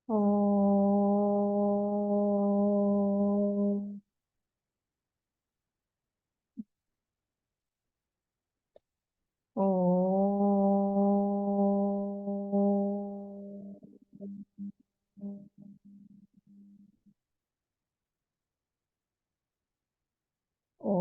ओ ओ ओ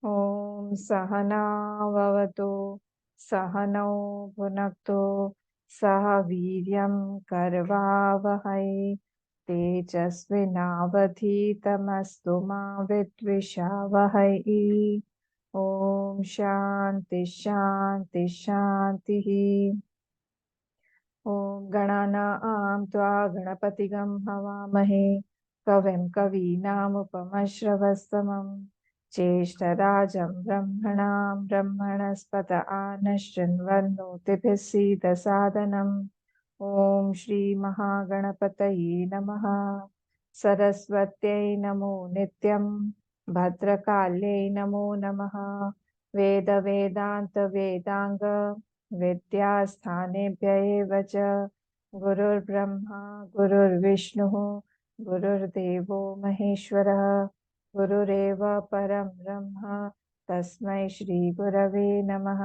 ॐ सहनाववतु सहनौ भुनक्तु सह वीर्यं करवावहै तेजस्विनावधीतमस्तु मा विद्विषावहै। ॐ शान्ति शान्ति शान्तिः। ॐ गणानां त्वा गणपतिगं हवामहे कविं कवीनामुपमश्रवस्तमं ज्येष्ठराजं ब्रह्मणां ब्रह्मणस्पत आनशृण्वन्नोतिभिः सीदसादनम्। ॐ श्रीमहागणपतये नमः। सरस्वत्यै नमो नित्यं भद्रकाल्यै नमो नमः। वेदान्त विद्यास्थानेभ्य एव च गुरुर्ब्रह्मा गुरुर्विष्णुः गुरुर्देवो महेश्वरः गुरुरेव परं ब्रह्म तस्मै श्रीगुरवे नमः।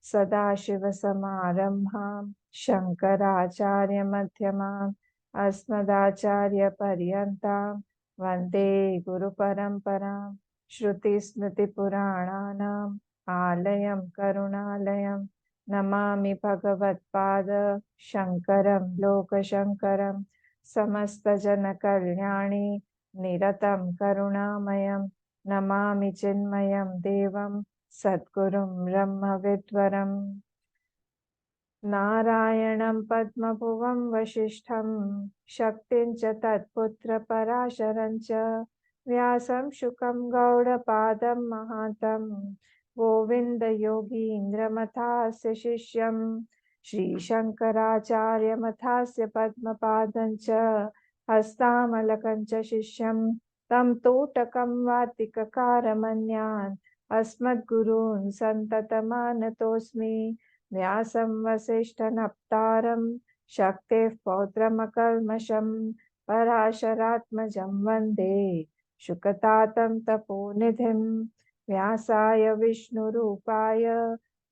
सदाशिवसमारम्भां शङ्कराचार्यमध्यमाम् अस्मदाचार्यपर्यन्तां वन्दे गुरुपरम्परां। श्रुतिस्मृतिपुराणानाम् आलयं करुणालयं नमामि भगवत्पाद शङ्करं लोकशङ्करं। समस्तजनकल्याणे निरतं करुणामयं नमामि चिन्मयं देवं सद्गुरुं ब्रह्मविद्वरम्। नारायणं पद्मभुवं वसिष्ठं शक्तिं च तत्पुत्रपराशरं च व्यासं शुकं गौडपादं महान्तं गोविन्दयोगीन्द्रमथास्य शिष्यं श्रीशङ्कराचार्यमथास्य पद्मपादं च हस्तामलकं च शिष्यं तं तोटकं वातिककारमन्यान् अस्मद्गुरून् सन्ततमानतोऽस्मि। व्यासं वसिष्ठनप्तारं शक्तेः पौत्रमकल्मषं पराशरात्मजं वन्दे शुकतातं तपोनिधिं। व्यासाय विष्णुरूपाय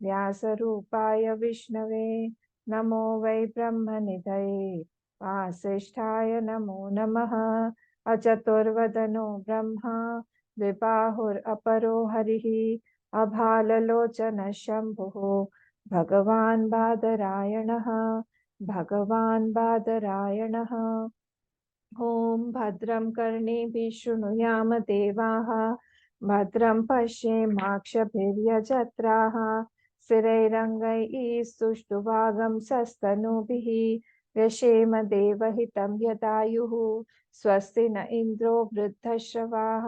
व्यासरूपाय विष्णवे नमो वै ब्रह्मनिधये वासिष्ठाय नमो नमः। अचतुर्वदनो ब्रह्मा द्विबाहुरपरो हरिः अभाललोचनः शम्भुः भगवान् बादरायणः भगवान् बादरायणः। ॐ भद्रं कर्णेभिः शृणुयाम देवाः भद्रं पश्येमाक्षभिर्यजत्राः स्थिरैरङ्गैः सुष्ठुवागंसस्तनूभिः व्यशेम देवहितं यदायुः। स्वस्ति न इन्द्रो वृद्धश्रवाः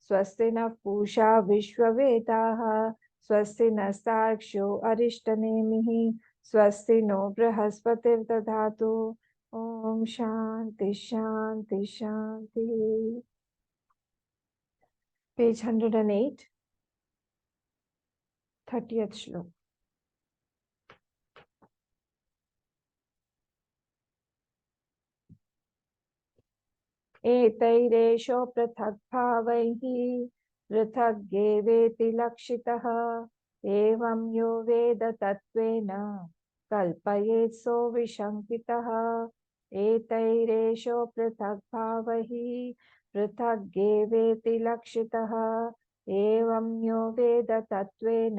स्वस्ति नः पूषा विश्ववेदाः स्वस्ति नस्तार्क्ष्यो अरिष्टनेमिः स्वस्ति नो बृहस्पतिर्दधातु। ओम शांति शांति शांति। पेज 108, 30th श्लोक। एतैरेषो पृथक् भावैः पृथग्गेवेति लक्षितः एवं यो वेद तत्त्वेन कल्पयेत् सोऽविशङ्कितः। एतैरेषो पृथक् भावैः पृथग्गेवेति लक्षितः एवं यो वेद तत्त्वेन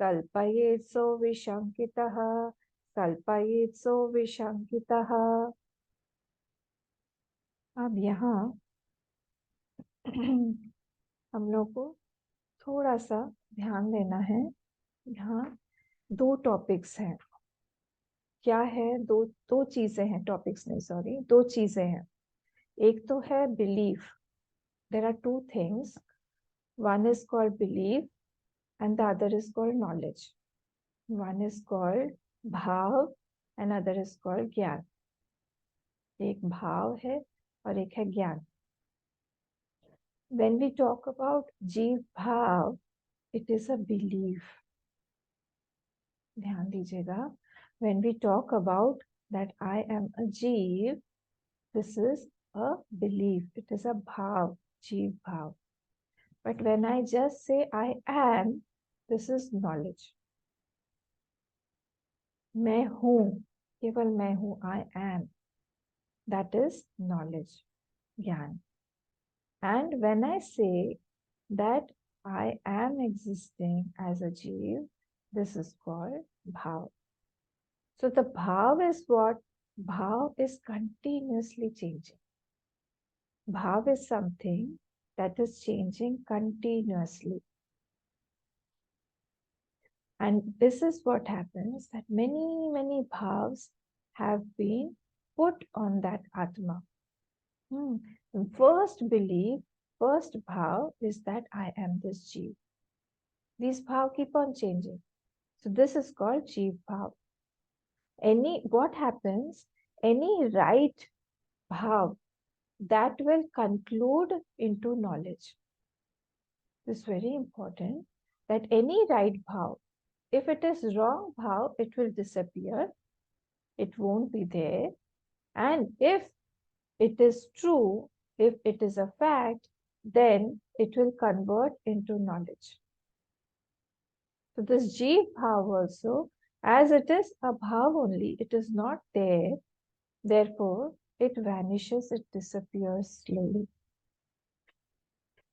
कल्पयेत् सोऽविशङ्कितः कल्पयेत् सोऽविशङ्कितः। अब यहाँ हम लोग को थोड़ा सा ध्यान देना है। यहाँ दो टॉपिक्स हैं। क्या है? दो दो चीजें हैं, टॉपिक्स नहीं, सॉरी, दो चीजें हैं। एक तो है belief. There are two things, one is called belief and the other is called knowledge. One is called bhav and other is called gyan. एक भाव है और एक है ज्ञान। When we talk about Jeev Bhav, it is a belief. ध्यान दीजिएगा. When we talk about that I am a Jeev, this is a belief. It is a bhav, Jeev Bhav. But when I just say I am, this is knowledge. मैं हूँ, केवल मैं हूँ, I am. That is knowledge, ज्ञान. And when I say that I am existing as a Jeev, this is called bhav. So the bhav is what? Bhav is continuously changing. Bhav is something that is changing continuously. And this is what happens, that many bhavs have been put on that Atma. First belief, first bhav is that I am this Jeev. These bhav keep on changing. So this is called Jeev Bhav. What happens? Any right bhav that will conclude into knowledge. This is very important, that any right bhav, if it is wrong bhav, it will disappear. It won't be there. And if it is true, if it is a fact, then it will convert into knowledge. So this Jeev Bhav also, as it is a Bhav only, it is not there. Therefore, it vanishes, it disappears slowly.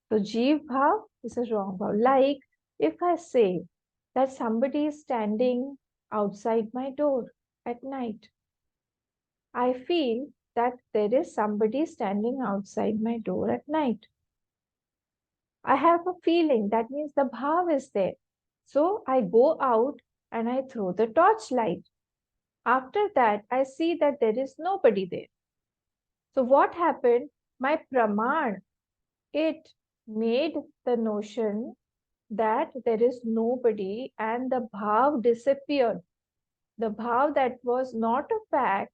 So Jeev Bhav is a wrong Bhav. Like if I say that somebody is standing outside my door at night, I feel that there is somebody standing outside my door at night. I have a feeling, that means the bhav is there. So I go out and I throw the torchlight. After that, I see that there is nobody there. So what happened? My praman, it made the notion that there is nobody and the bhav disappeared. The bhav that was not a fact,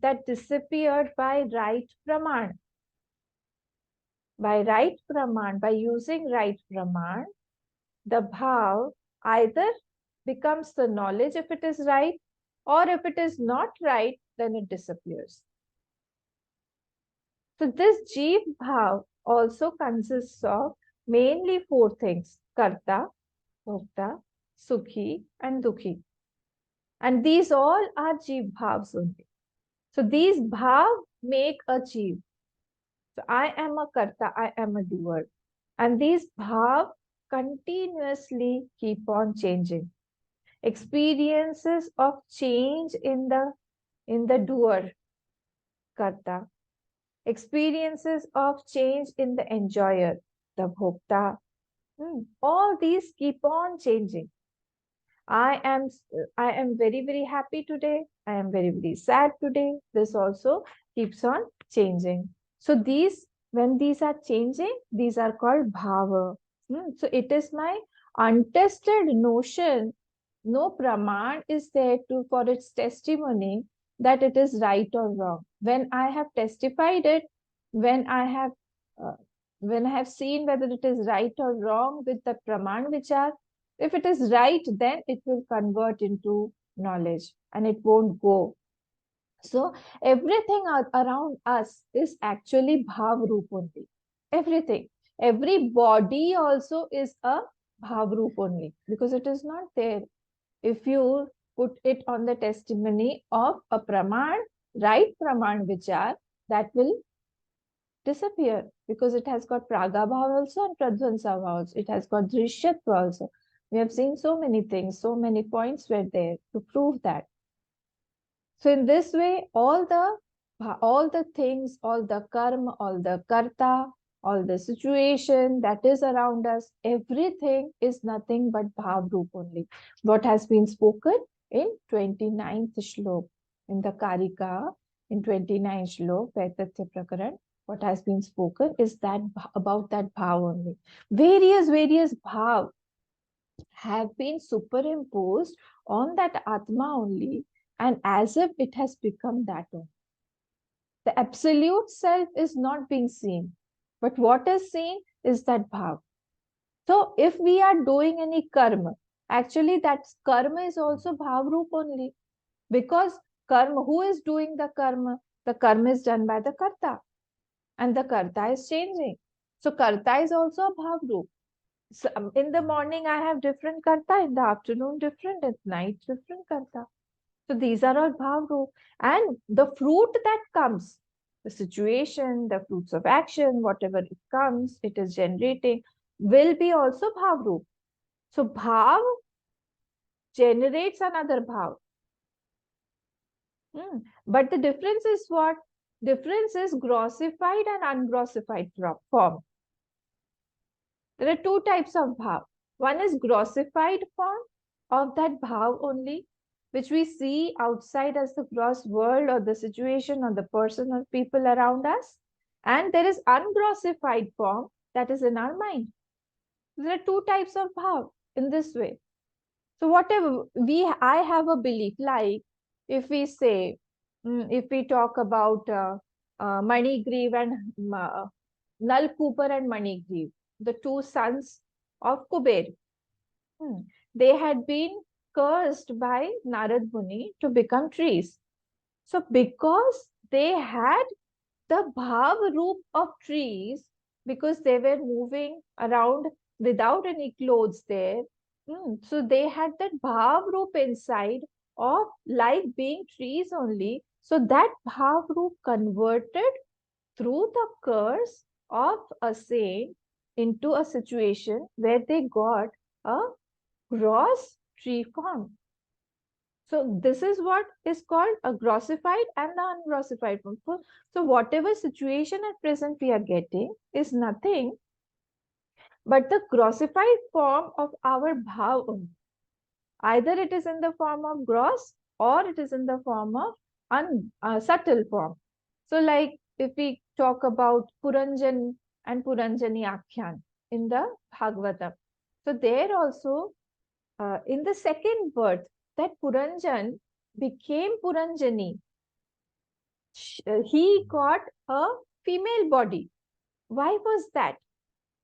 that disappeared by right praman. By right praman, by using right praman, the bhav either becomes the knowledge if it is right, or if it is not right, then it disappears. So this Jeev Bhav also consists of mainly four things: Karta, Bhokta, Sukhi, and Dukhi. And these all are Jeev Bhavs only. So these Bhav make a Jeev. So I am a Karta, I am a doer. And these Bhav continuously keep on changing. Experiences of change in the doer, Karta. Experiences of change in the enjoyer, the Bhokta. All these keep on changing. I am very happy today. I am very sad today. This also keeps on changing. So when these are changing, these are called bhava. So it is my untested notion. No praman is there for its testimony that it is right or wrong. When I have testified it, when I have uh, seen whether it is right or wrong with the praman vichar, if it is right, then it will convert into knowledge and it won't go. So everything around us is actually bhav roop only. Everything. Every body also is a bhav roop only, because it is not there. If you put it on the testimony of a praman, right praman vichar, that will disappear, because it has got praga bhav also and pradhansa bhav also. It has got drishyatva also. We have seen so many things, so many points were there to prove that. So in this way, all the things, all the karma, all the karta, all the situation that is around us, everything is nothing but bhav roop only. What has been spoken in 29th Shlok, in the Karika, in 29th Shlok, Vaitathya Prakaran, what has been spoken is that about that bhav only. Various bhav have been superimposed on that Atma only, and as if it has become that only. The absolute self is not being seen. But what is seen? is that bhav. So if we are doing any karma, actually that karma is also bhav roop only. Because karma, who is doing the karma? The karma is done by the karta, and the karta is changing. So karta is also a bhav roop. So, in the morning I have different karta, in the afternoon different, at night different karta. So these are all bhav roop. And the fruit that comes, the situation, the fruits of action, whatever it comes, it is generating, will be also bhav roop. So bhav generates another bhav. But the difference is what? Difference is grossified and ungrossified form. There are two types of bhav. One is grossified form of that bhav only, which we see outside as the gross world or the situation or the person or people around us. And there is ungrossified form that is in our mind. There are two types of bhav in this way. So whatever I have a belief, like if we say, if we talk about Manigriv and Nalkooper and Manigriv, the two sons of Kuber, they had been cursed by Narad Muni to become trees. So because they had the bhav roop of trees, because they were moving around without any clothes there, so they had that bhav roop inside of life being trees only. So that bhav roop converted through the curse of a saint into a situation where they got a gross tree form. So this is what is called a grossified and the ungrossified form. So whatever situation at present we are getting is nothing but the grossified form of our bhav only. Either it is in the form of gross or it is in the form of subtle form. So like if we talk about Puranjan and Puranjani Akhyan in the Bhagavatam. So there also in the second birth, that Puranjan became Puranjani. He got a female body. Why was that?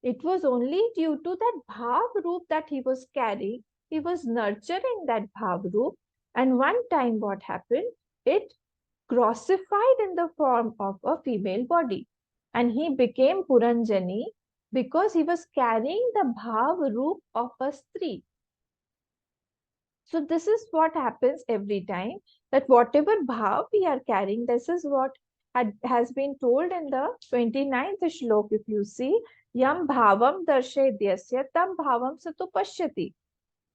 It was only due to that bhav roop that he was carrying. He was nurturing that bhav roop. And one time what happened? It grossified in the form of a female body. And he became Puranjani because he was carrying the bhav roop of a stree. So this is what happens every time, that whatever bhav we are carrying, this is what has been told in the 29th Shlok. If you see, yam bhavam darshadyasya tam bhavam satu pashyati.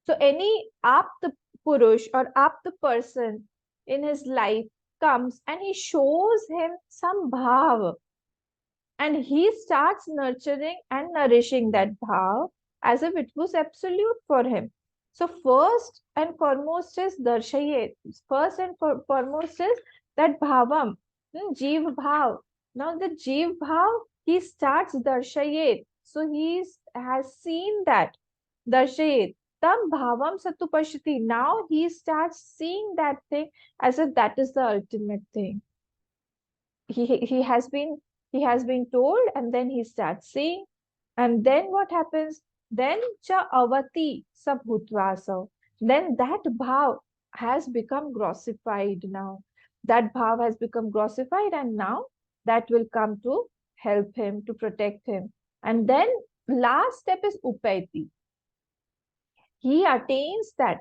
So any apt purush or apt person in his life comes and he shows him some bhav, and he starts nurturing and nourishing that bhav as if it was absolute for him. So first and foremost is darshayet. First and foremost is that bhavam, jeev bhav. Now the jeev bhav, he starts darshayet. So he has seen that darshayet. Tam bhavam satupashati. Now he starts seeing that thing as if that is the ultimate thing. He has been told, and then he starts seeing, and then what happens? Then cha avati sabhutvasav. Then that bhav has become grossified now. That bhav has become grossified, and now that will come to help him, to protect him. And then last step is upaiti. He attains that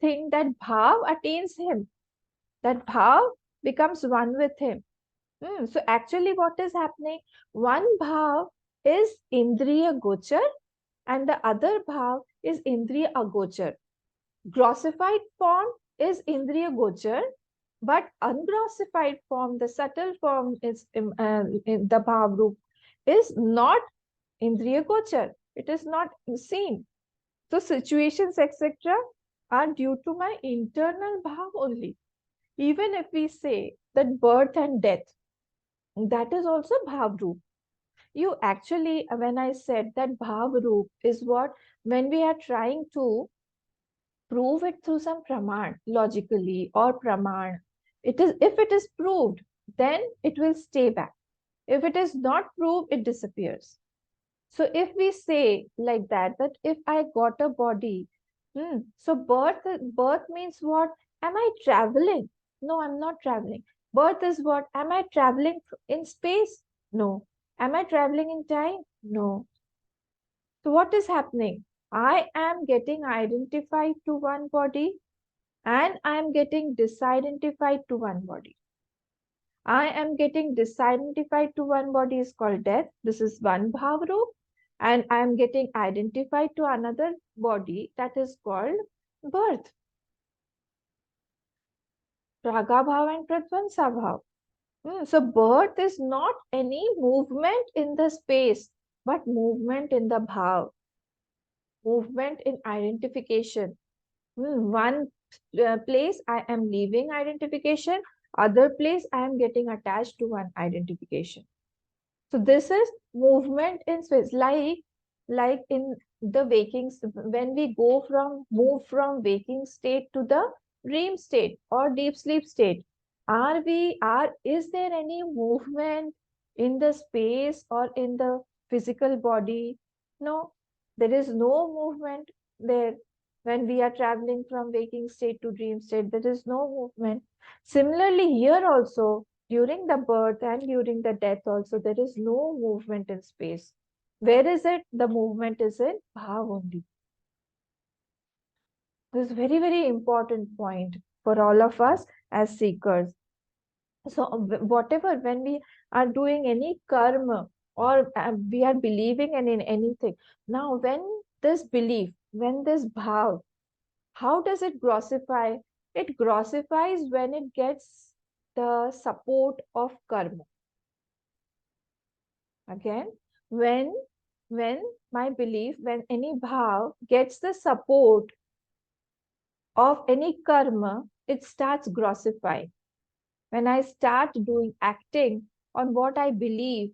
thing, that bhav attains him. That bhav becomes one with him. So actually what is happening? One bhav is indriya gochar and the other bhav is indriya agochar. Grossified form is indriya gochar, but ungrossified form, the subtle form is in the bhav roop, is not indriya gochar. It is not seen. So situations, etc., are due to my internal bhav only. Even if we say that birth and death, that is also bhav roop. You actually, when I said that bhav roop is what, when we are trying to prove it through some praman, logically or praman, it is, if it is proved, then it will stay back. If it is not proved, it disappears. So if we say like that, that if I got a body, so birth means what? Am I traveling? No, I'm not traveling. Birth is what? Am I traveling in space? No. Am I traveling in time? No. So what is happening? I am getting identified to one body and I am getting disidentified to one body. I am getting disidentified to one body is called death. This is one bhavarup. And I am getting identified to another body that is called birth. Raga bhav and pratvansa bhav. So birth is not any movement in the space, but movement in the bhav, movement in identification. One place I am leaving identification, other place I am getting attached to one identification. So this is movement in space, like in the waking, when we move from waking state to the dream state or deep sleep state. Is there any movement in the space or in the physical body? No, there is no movement there. When we are traveling from waking state to dream state, there is no movement. Similarly, here also, during the birth and during the death also, there is no movement in space. Where is it? The movement is in bhav only. This is very, very important point for all of us as seekers. So whatever, when we are doing any karma or we are believing in anything, now when this belief, when this bhav, how does it grossify? It grossifies when it gets the support of karma. Again, when when my belief, when any bhav gets the support of any karma, it starts grossifying. When I start doing acting on what I believe,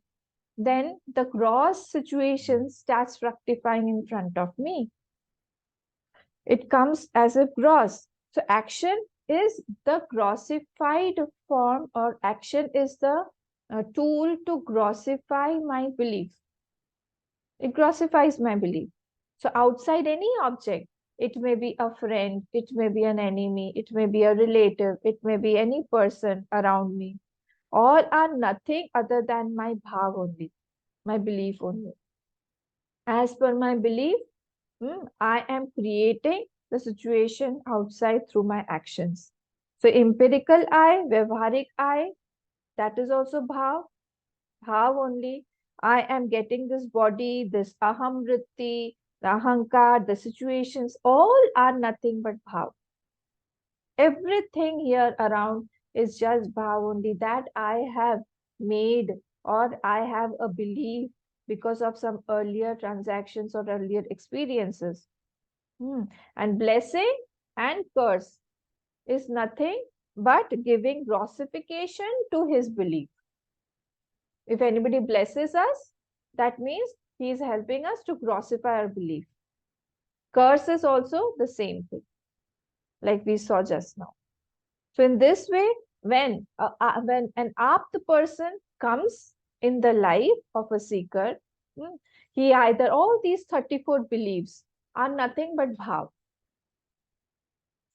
then the gross situation starts fructifying in front of me. It comes as a gross. So action is the grossified form, or action is the tool to grossify my belief. It grossifies my belief. So outside any object, it may be a friend, it may be an enemy, it may be a relative, it may be any person around me. All are nothing other than my bhav only, my belief only. As per my belief, I am creating the situation outside through my actions. So empirical I, vyavharik I, that is also bhav, bhav only. I am getting this body, this aham vritti, the ahankar, the situations, all are nothing but bhav. Everything here around is just bhav only, that I have made or I have a belief because of some earlier transactions or earlier experiences. And blessing and curse is nothing but giving grossification to his belief. If anybody blesses us, that means he is helping us to grossify our belief. Curse is also the same thing, like we saw just now. So in this way, when an apt person comes in the life of a seeker, he either, all these 34 beliefs are nothing but bhav.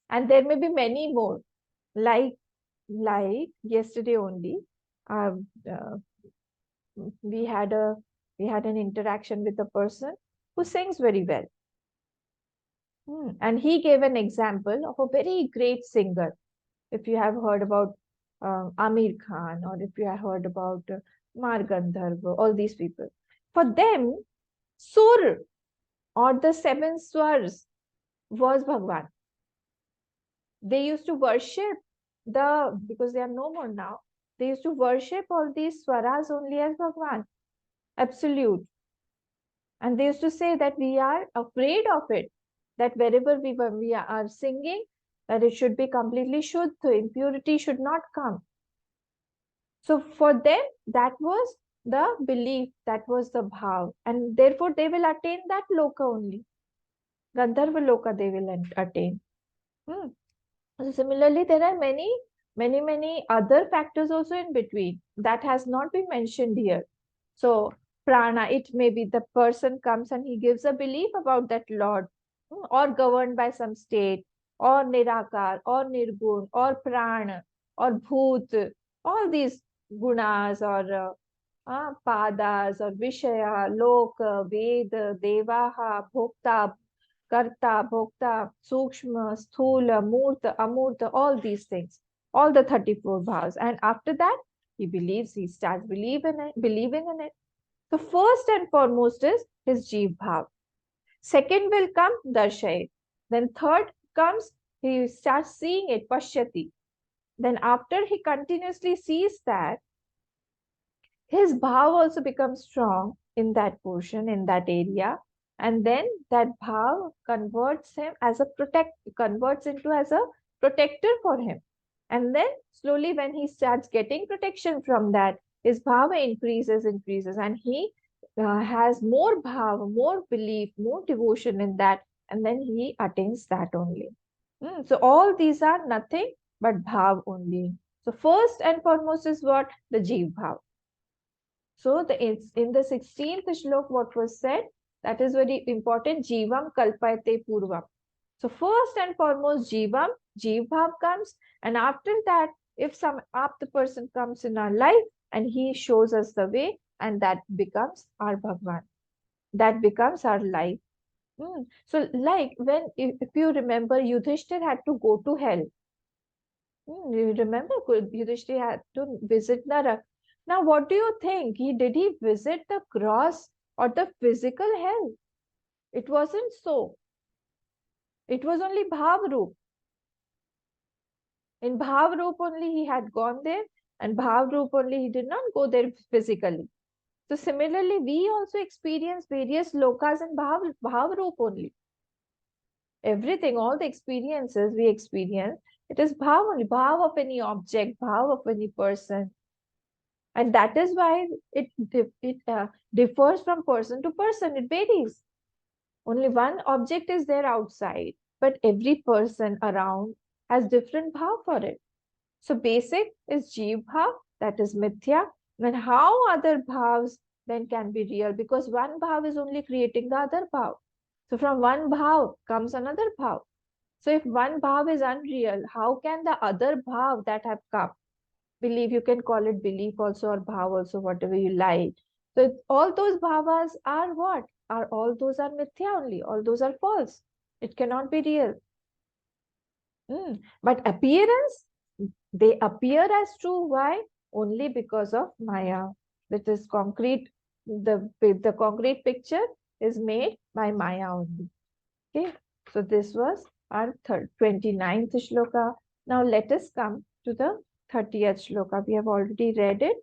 And there may be many more, like yesterday only, uh, uh, we had an interaction with a person who sings very well. And he gave an example of a very great singer. If you have heard about Amir Khan, or if you have heard about Margandharva, all these people. For them, Sur or the seven swars was Bhagwan. They used to worship because they are no more now, they used to worship all these swaras only as Bhagwan, absolute. And they used to say that we are afraid of it, that wherever we are singing, that it should be completely Shuddha, impurity should not come. So for them, that was the belief, that was the bhav, and therefore they will attain that loka only. Gandharva loka they will attain. So similarly, there are many other factors also in between that has not been mentioned here. So Prana, it may be the person comes and he gives a belief about that Lord, or governed by some state, or Nirakar, or Nirgun, or Prana, or Bhut, all these gunas, or padas, or Vishaya, Loka, Veda, Devaha, Bhokta, Karta, Bhokta, Sukshma, Sthula, Murta, Amurta, all these things, all the 34 bhavs. And after that, he starts believing in it. So first and foremost is his Jeev Bhav. Second will come Darshay. Then third comes, he starts seeing it, Pashyati. Then after he continuously sees that, his bhav also becomes strong in that portion, in that area. And then that bhav converts him as a converts into as a protector for him. And then slowly when he starts getting protection from that, his bhava increases, and he has more bhav, more belief, more devotion in that, and then he attains that only. So all these are nothing but bhav only. So first and foremost is what? The Jeev bhav. So it's in the 16th shlok, what was said, that is very important. Jivam kalpayate purvam. So first and foremost, Jivam, Jeev Bhav comes, and after that, if some Apta person comes in our life and he shows us the way, and that becomes our Bhagwan. That becomes our life. So, like when, if you remember, Yudhishthir had to go to hell. You remember, Yudhishthir had to visit Narak. Now, what do you think? Did he visit the gross or the physical hell? It wasn't so. It was only Bhav Roop. In Bhav Roop only he had gone there, and Bhav Roop only he did not go there physically. So similarly, we also experience various lokas in Bhav Roop only. Everything, all the experiences we experience, it is Bhav only, Bhav of any object, Bhav of any person. And that is why it differs from person to person. It varies. Only one object is there outside, but every person around has different bhav for it. So basic is Jeev bhav, that is mithya. Then how other bhavs then can be real? Because one bhav is only creating the other bhav. So from one bhav comes another bhav. So if one bhav is unreal, how can the other bhav that have come? Belief, you can call it belief also or bhav also, whatever you like. So all those bhavas are what? All those are mithya only. All those are false. It cannot be real. But appearance, they appear as true. Why? Only because of Maya. That is concrete. The concrete picture is made by Maya only. Okay. So this was our 29th shloka. Now let us come to the 30th shloka. We have already read it.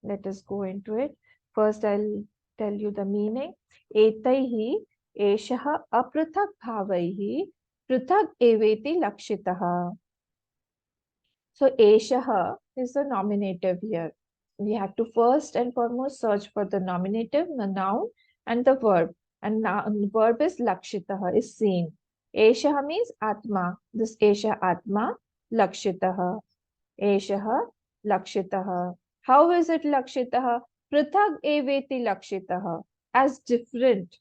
Let us go into it. First, I'll tell you the meaning. Etaihi eshaha aprathak bhavaihi prathak eveti lakshitaha. So eshaha is the nominative here. We have to first and foremost search for the nominative, the noun, and the verb. And the verb is lakshitaha, is seen. Eshaha means atma. This esha atma, lakshitaha. Eshaha lakshitaha. How is it lakshitaha? Prithak eveti lakshitaha. As different.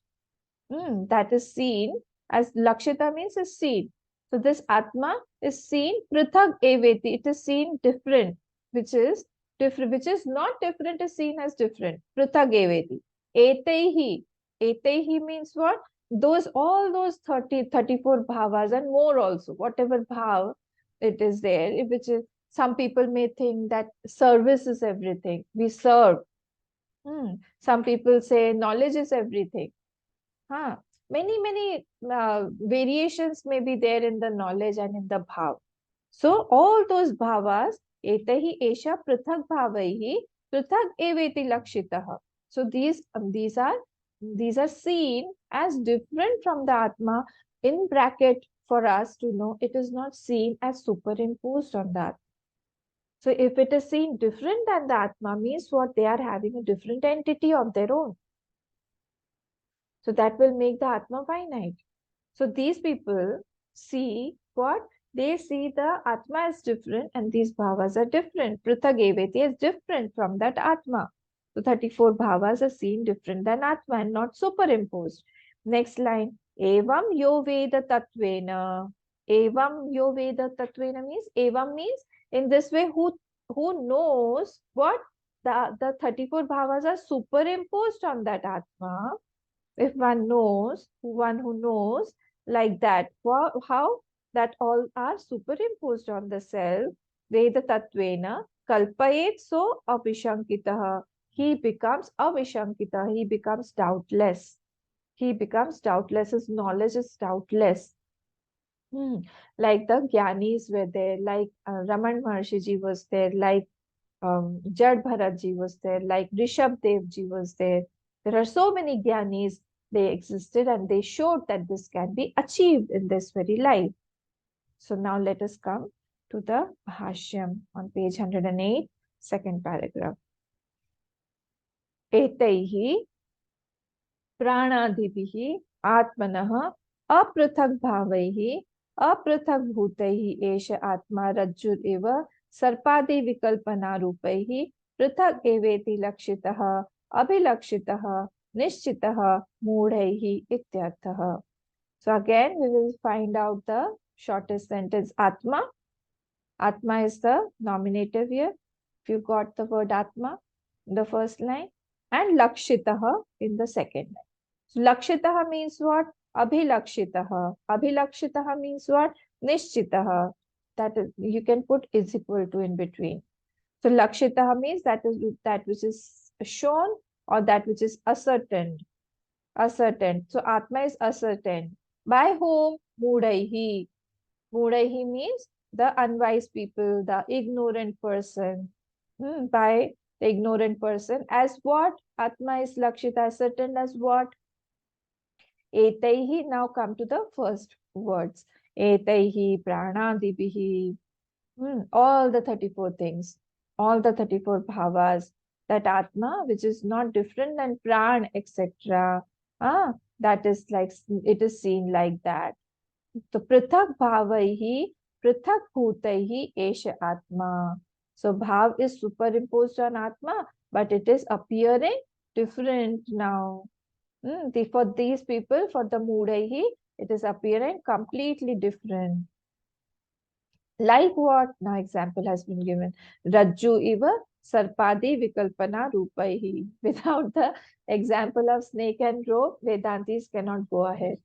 That is seen. As lakshita means is seen. So this atma is seen prithak eveti. It is seen different, which is different, which is not different, is seen as different. Prithak eveti. Etaihi. Etaihi means what? All those 34 bhavas and more also, whatever bhav it is there, which is, some people may think that service is everything. We serve. Some people say knowledge is everything. Many variations may be there in the knowledge and in the bhav. So all those bhavas, etahi esha prithak bhavaihi prithak eveti lakshitaha. So these are seen as different from the atma. In bracket, for us to know, it is not seen as superimposed on that. So if it is seen different than the atma, means what? They are having a different entity of their own. So that will make the atma finite. So these people see what? They see the atma as different and these bhavas are different. Prithak eveti is different from that atma. So 34 bhavas are seen different than Atma and not superimposed. Next line. Evam yo veda tatvena. Evam yo veda tatvena means, evam means in this way, who knows what? The 34 bhavas are superimposed on that Atma. If one who knows like that, how that all are superimposed on the self, Veda Tatvena Kalpayet, so Avishankitah. He becomes Avishankitah, he becomes doubtless. He becomes doubtless, his knowledge is doubtless. Like the Gyanis were there, like Raman Maharshi ji was there, like Jad Bharat ji was there, like Rishabh Dev ji was there. There are so many Gyanis, they existed and they showed that this can be achieved in this very life. So now let us come to the Bhashyam on page 108, second paragraph. Etaihi प्राणादिभिः आत्मनः अपृथक् भावैः अपृथक् भूतैः एष आत्मा रज्जुरिव सर्पादि विकल्पनारूपैः पृथक् एवेति लक्षितः अभिलक्षितः निश्चितः मूढैः इत्यर्थः. So again we will find out the shortest sentence. Atma. Atma is the nominative here. If you got the word Atma in the first line, and Lakshitaha in the second line. So Lakshitaha means what? Abhilakshitaha. Abhilakshitaha means what? Nishchitaha. That is, you can put is equal to in between. So Lakshitaha means that is that which is shown or that which is ascertained. Ascertained. So Atma is ascertained. By whom? Mudaihi. Mudaihi means the unwise people, the ignorant person. By the ignorant person. As what? Atma is Lakshita, ascertained as what? Etaihi. Now come to the first words. Etaihi, pranadibihi. All the 34 things, all the 34 bhavas, that Atma, which is not different than pran, etc. That is like, it is seen like that. So prithak bhavaihi, prithak bhutaihi, esha Atma. So bhav is superimposed on Atma, but it is appearing different now. For these people, for the Mudaihi, it is appearing completely different. Like what? Now example has been given. Rajju iva sarpadi vikalpana rupaihi. Without the example of snake and rope, Vedantis cannot go ahead.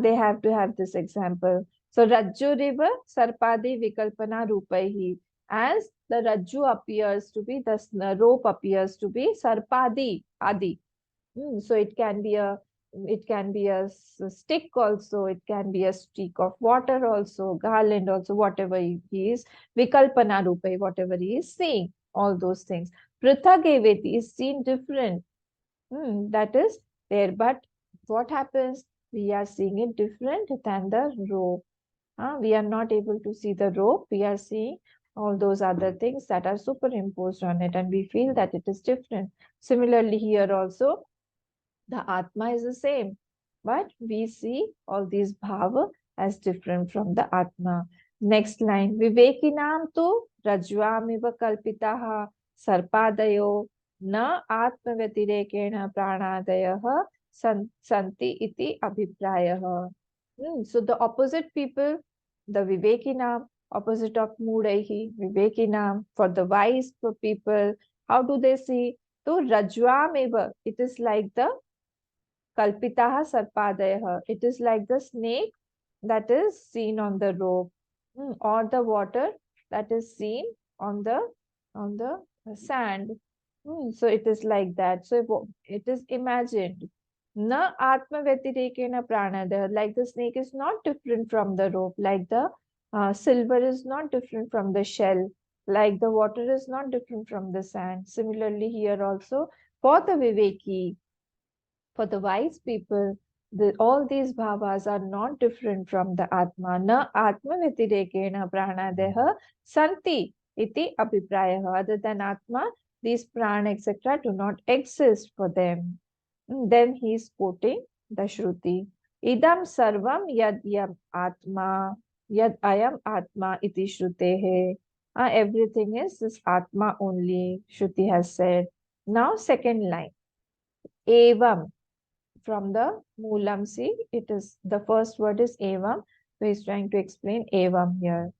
They have to have this example. So Rajju river sarpadi vikalpana rupaihi. As the Rajju appears to be, the rope appears to be sarpadi, adi. So it can be a stick also, it can be a stick of water also, garland also, whatever he is, vikalpana rupai, whatever he is seeing, all those things. Prithageveti is seen different. That is there, but what happens? We are seeing it different than the rope. We are not able to see the rope, we are seeing all those other things that are superimposed on it, and we feel that it is different. Similarly here also, the Atma is the same, but we see all these bhava as different from the Atma. Next line, Vivekinam tu rajvamiva kalpitaha sarpadayo na atmavatirekena pranadayah santi iti abhiprayah. So the opposite people, the Vivekinam, opposite of Mudaihi, Vivekinam, for the wise people, how do they see? To Rajvameva, it is like the Kalpitaha sarpadayah. It is like the snake that is seen on the rope, or the water that is seen on the sand. So it is like that. So it is imagined. Na atma vyatirekena pranadaya. Like the snake is not different from the rope. Like the silver is not different from the shell. Like the water is not different from the sand. Similarly here also, for the Viveki, for the wise people, all these bhavas are not different from the Atma. Na Atma Vatirekena Pranadeha Santi iti Abhiprayah. Other than Atma, these prana, etc., do not exist for them. Then he is quoting the Shruti. Idam sarvam yad yam Atma, yad ayam Atma iti Shrutehe. Everything is this Atma only, Shruti has said. Now second line. Evam. From the Moolam, see, it is the first word is Evam. So he's trying to explain Evam here.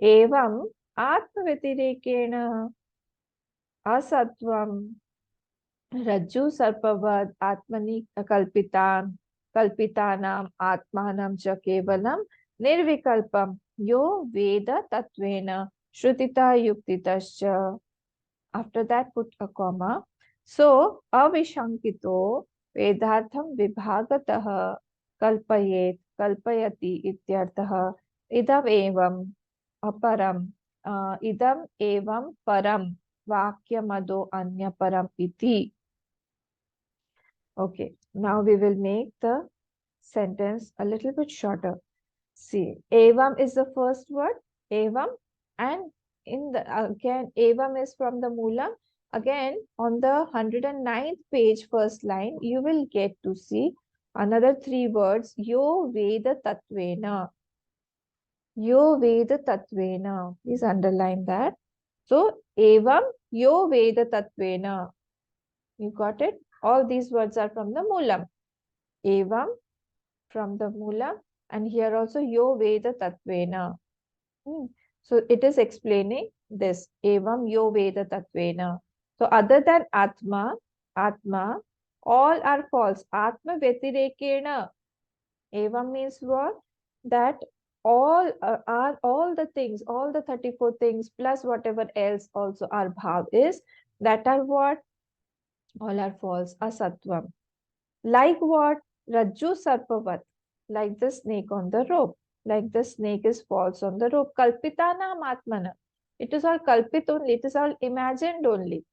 Evam Atma Vyatirekena Asatvam Rajju Sarpavad Atmani Kalpitanam Atmanam Cha Kevalam Nirvikalpam Yo Veda Tatvena Shrutita Yuktitascha. After that, put a comma. So, avishankito vedartham vibhagatah kalpayet kalpayati ityartah idam evam aparam idam evam param vakyamado anya param iti. Okay, now we will make the sentence a little bit shorter. See, evam is the first word, evam, and in the again, evam is from the moolam. Again, on the 109th page, first line, you will get to see another three words, yo veda tatvena. Yo veda tatvena. Please underline that. So, evam, yo veda tatvena. You got it? All these words are from the moolam. Evam from the moolam, and here also yo veda tatvena. So it is explaining this. Evam yo veda tatvena. So other than Atma, all are false. Atma vyatirekena. Evam means what? That all are all the things, all the 34 things plus whatever else also our bhav is, that are what? All are false. Asatvam. Like what? Rajju sarpavat. Like the snake on the rope. Like the snake is false on the rope. Kalpitana matmana. It is all kalpit only. It is all imagined only.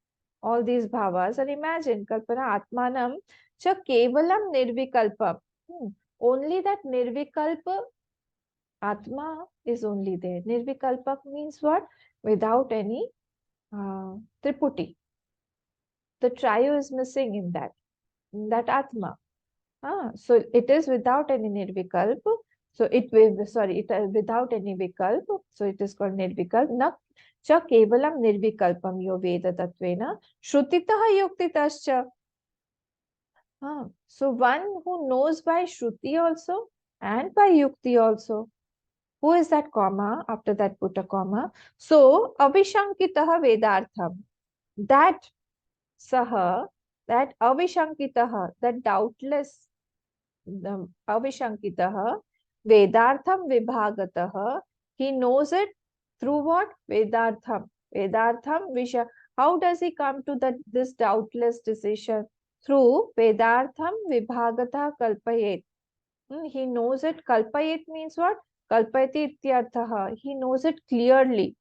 All these bhavas are imagined. Kalpana atmanam cha kevalam nirvikalpam. Only that nirvikalpa atma is only there. Nirvikalpak means what? Without any triputi. The trio is missing in that atma. So it is without any nirvikalp. So it will, sorry, it is without any vikalp. So it is called nirvikalp. Na cha kevalam nirvikalpam yo veda tatvena shrutitaha yuktitascha. So one who knows by shruti also and by yukti also. Who is that comma? After that put a comma. So avishankitaha vedartham. That saha, that avishankitaha, that doubtless avishankitaha vedartham vibhagataha. He knows it through what? Vedartham. Vedartham visha. How does he come to this doubtless decision? Through vedartham vibhagata kalpayet. He knows it. Kalpayet means what? Kalpayati ityarthaha. He knows it clearly.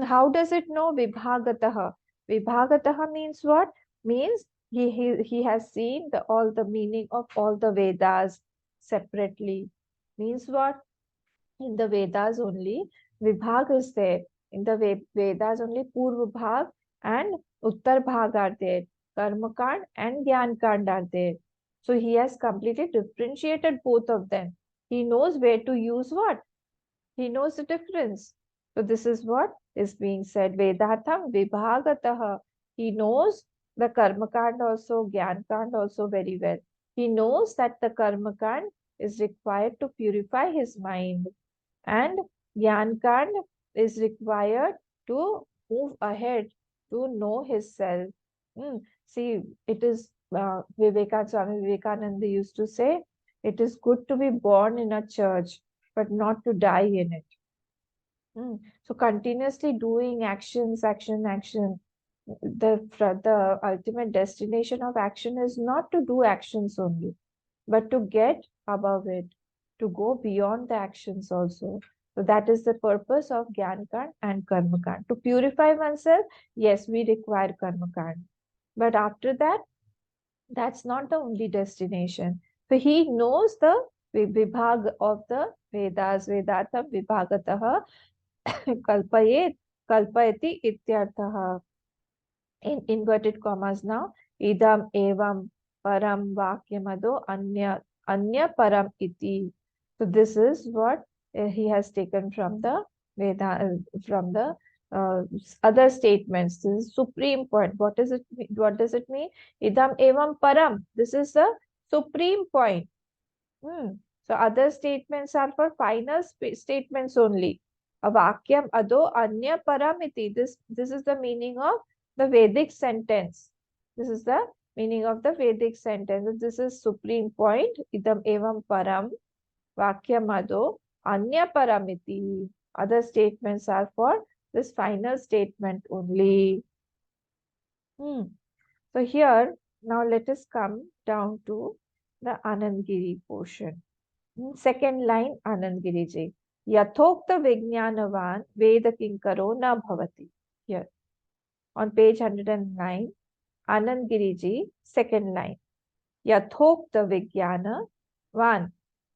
How does it know? Vibhagataha. Vibhagataha means what? Means he has seen all the meaning of all the Vedas separately. Means what? In the Vedas only, Vibhag is there. In the Vedas only, Purva Bhag and Uttar Bhag are there. Karma Kand and Gyan Kand are there. So he has completely differentiated both of them. He knows where to use what? He knows the difference. So this is what is being said. Vedatham vibhagataha. He knows the karma kand also, gyan kand also very well. He knows that the karma kand is required to purify his mind, and gyan kand is required to move ahead, to know his self. See, it is Swami Vivekananda used to say, it is good to be born in a church, but not to die in it. So continuously doing actions, action. The ultimate destination of action is not to do actions only, but to get above it, to go beyond the actions also. So that is the purpose of Gyan Kand and Karma Kand. To purify oneself, yes, we require Karma Kand. But after that, that's not the only destination. So he knows the vibhag of the Vedas, Vedatam vibhagataha kalpayet, kalpayati ityarthaha. In inverted commas now, idam evam param vakyamado anya param iti. So this is what he has taken from the Veda, from the other statements. This is supreme point. What is it? What does it mean? Idam evam param. This is the supreme point. So other statements are for final statements only. Avakyam ado anya paramiti. This is the meaning of the Vedic sentence. This is the meaning of the Vedic sentence. This is supreme point. Idam evam param. Vakyam ado anya paramiti. Other statements are for this final statement only. So here, now let us come down to the Anandgiri portion. Second line, Anandgiri ji. Yathokta Vijnanavan Veda Kinkaro na Bhavati. Here, on page 109, Anandgiri ji, second line. Yathokta Vijnanavan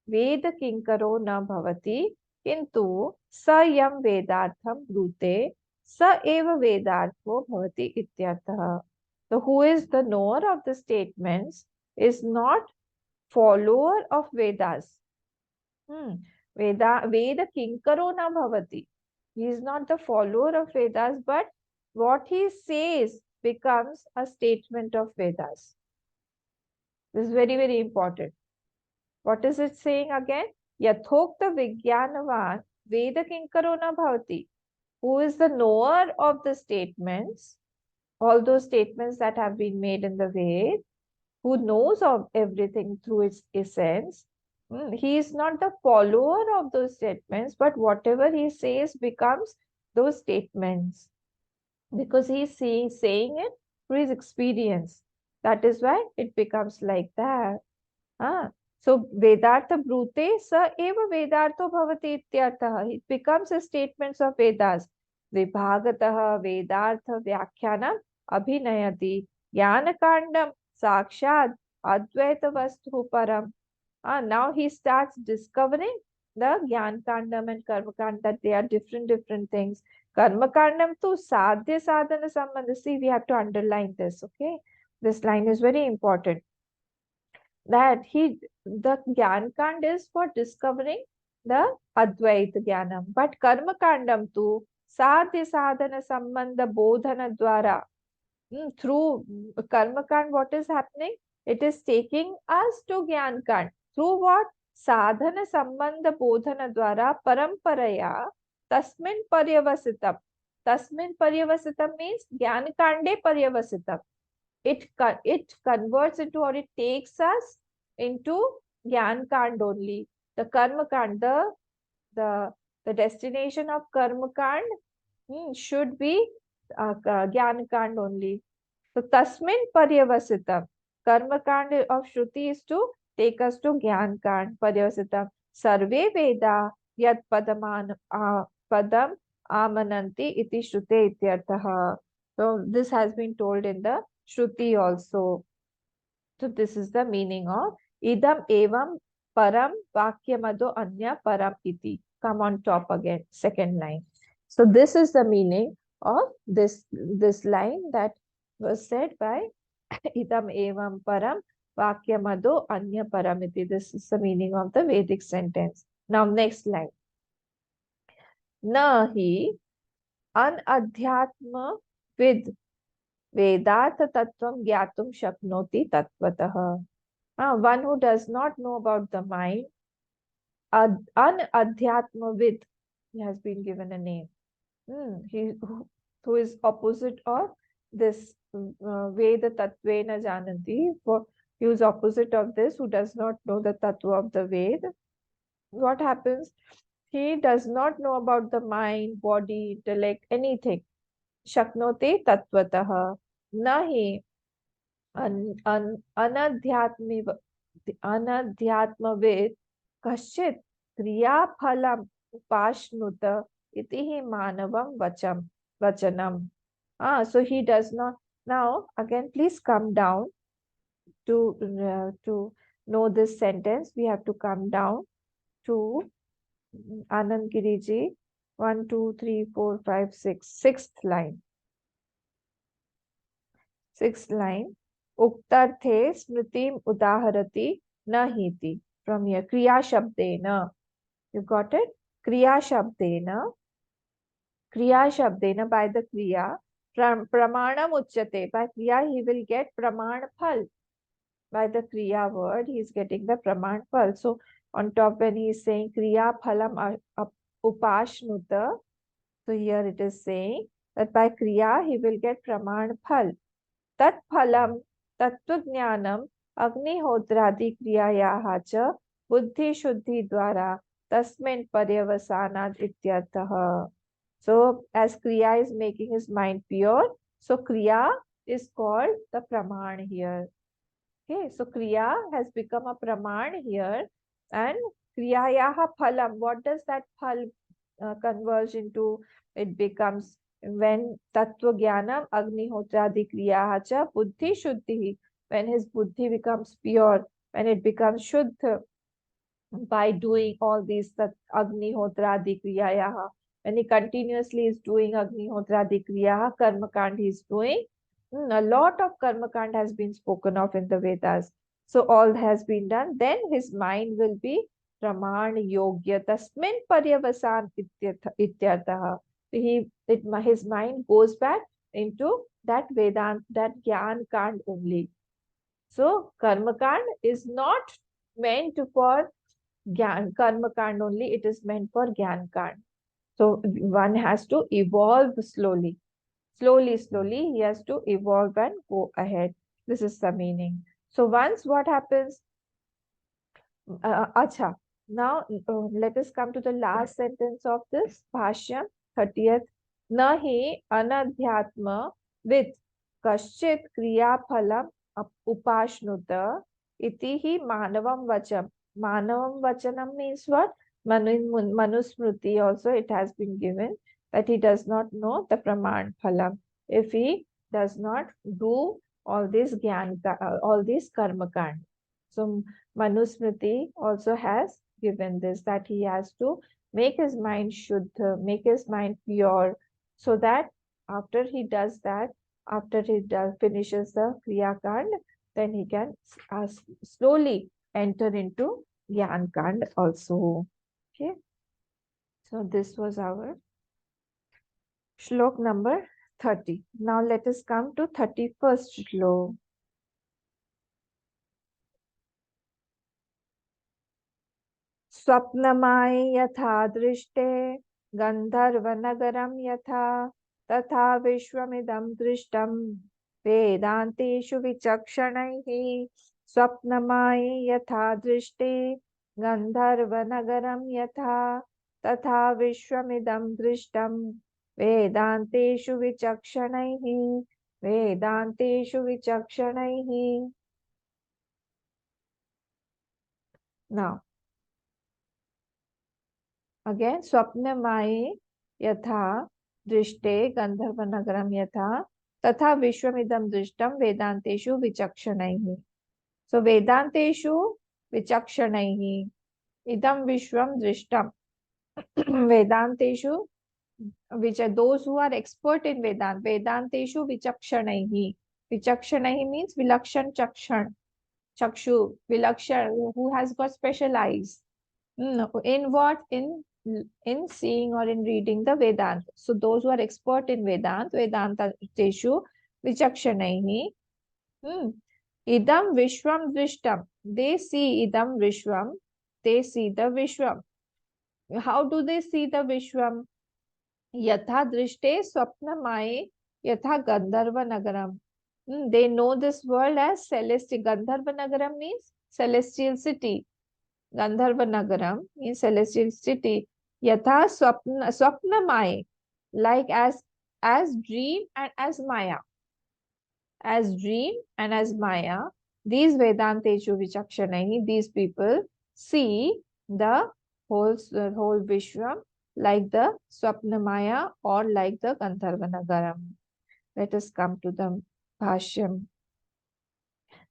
Veda Kinkaro na Bhavati Kintu Sayam Vedartham Brute Sa Eva Vedartho Bhavati Ityartha. So who is the knower of the statements is not follower of Vedas. Veda Kinkaro na Bhavati. He is not the follower of Vedas, but what he says becomes a statement of Vedas. This is very, very important. What is it saying again? Yathokta Vijnanavan Veda Kinkaro na Bhavati. Who is the knower of the statements? All those statements that have been made in the Ved, who knows of everything through its essence. He is not the follower of those statements, but whatever he says becomes those statements. Because he is saying it through his experience. That is why it becomes like that. So, Vedartha Brute Sa Eva Vedartho Bhavati Ityartha. It becomes a statements of Vedas. Vibhagataha Vedartha Vyakhyanam Abhinayati Jnanakandam Sakshad Advaita Vastu Param. Now he starts discovering the Jnana Kandam and Karma Kandam, that they are different things. Karma Kandam to Sadhya Sadhana Sambandha. See, we have to underline this, okay? This line is very important. That the Jnana Kand is for discovering the Advaita Jnanam. But Karma Kandam to Sadhya Sadhana Sambandha Bodhana Dwara. Through Karma Kand, what is happening? It is taking us to Jnana Kand. Through what? Sadhana Sambandha Bodhana Dwara Paramparaya Tasmin Paryavasitam. Tasmin Paryavasitam means Jnana Kande Paryavasitam. It converts into, or it takes us into Jnana Kand only. The Karma Kand, the destination of Karma Kand should be Jnana Kand only. So Tasmin Paryavasitam. Karma Kand of Shruti is to take us to Jnana Kand Paryavasitam. Sarve Veda Yat Padam Amananti Iti Shrute Ityarthaha. So this has been told in the Shruti also. So this is the meaning of Idam Evam Param Vakyamado Anya Param Iti. Come on top again, second line. So this is the meaning of this line that was said by Idam Evam Param Vakyamado Anya Param Iti. This is the meaning of the Vedic sentence. Now next line. Nahi Anadhyatma Vid Vedartha Tattvam Gyatum Shaknoti Tattvataha. One who does not know about the mind, Anadhyatmavid, he has been given a name. Who is opposite of this Veda Tattvena Jananti. He is opposite of this, who does not know the Tattva of the Veda. What happens? He does not know about the mind, body, intellect, anything. Shaknote Tattvataha. Nahi Anadhyatmavid Kashit Kriya Phalam Upashnuta Itihi Manavam Vachanam. So he does not. Now again, please come down to know this sentence. We have to come down to Anand Giriji. 1, 2, 3, 4, 5, 6. Sixth line. Sixth line. Uktarthe smritim udaharati nahiti. From here, Kriya Shabdena. You got it? Kriya Shabdena. Kriya Shabdena, by the Kriya, Pramanam Uchyate, by Kriya he will get Praman Phal. By the Kriya word, he is getting the Praman Phal. So on top when he is saying Kriya Phalam Upashnuta, so here it is saying that by Kriya he will get Praman Phal. Tat Phalam Tattvajnanam Agnihotradi Kriyayaha cha Buddhi Shuddhi Dwara Tasmin Paryavasanad Ityartha. So as Kriya is making his mind pure, so Kriya is called the Praman here. Okay, so Kriya has become a Praman here, and Kriyayaha Phalam. What does that phal converge into? It becomes when Tattva Jnanam Agnihotradi Kriyaha cha Buddhi Shuddhi. When his Buddhi becomes pure, when it becomes Shuddha, by doing all these Agnihotradi Kriyayaha. When he continuously is doing Agnihotradi Kriyaha, Karmakand he is doing. A lot of Karmakand has been spoken of in the Vedas. So all has been done. Then his mind will be Praman Yogya Tasmin Paryavasan Ityartha. His mind goes back into that Vedant, that Gyan Kand only. So Karmakand is not meant for Karma Kand only, it is meant for Gyan Kand. So one has to evolve slowly. Slowly, he has to evolve and go ahead. This is the meaning. So once what happens? Acha. Now let us come to the last sentence of this Bhashyam, 30th. Nahi anadhyatma with kaschit kriya phalam upashnuta iti hi manavam vacham. Manavam vachanam means what? Manusmriti also it has been given that he does not know the praman phalam. If he does not do all this all these karma kand. So Manusmriti also has given this, that he has to make his mind shuddha, make his mind pure, so that after he does that, after he finishes the Kriya Kand, then he can slowly enter into Gyan Kand also. Okay. So this was our Shlok number 30. Now let us come to 31st Shlok. स्वप्नमाय यथा दृष्टे गंधर्वनगरं यथा तथा विश्वमिदं दृष्टं वेदान्तेषु विचक्षणैः स्वप्नमाय यथा दृष्टे गंधर्वनगरं यथा तथा विश्वमिदं दृष्टं वेदान्तेषु विचक्षणैः वेदान्तेषु विचक्षणैः. Now again, स्वप्नमये यथा दृष्टे गंधर्वनगरं यथा तथा विश्वमिदं दृष्टं वेदांतेषु विचक्षणैः. So वेदांतेषु विचक्षणैः idam vishwam drishtam. Vedanteshu, which are those who are expert in Vedant. Vedanteshu vichakshanahi. Vichakshanahi means vilakshan chakshan. Chakshu, vilakshan, who has got special eyes. In what? In seeing or in reading the Vedant. So those who are expert in Vedant, Vedanteshu vichakshanahi. Idam vishwam drishtam. They see idam vishwam. They see the vishwam. How do they see the vishwam? Yatha drishte swapnamaye yatha gandharva nagaram. They know this world as celestial. Gandharva nagaram means celestial city. Gandharva nagaram means celestial city. Yatha swapnamaye, like as dream and as maya. As dream and as maya, these Vedanteshu vichakshanahi, these people see the whole Vishwam like the Swapnamaya or like the Gandharvanagaram. Let us come to the Bhashyam.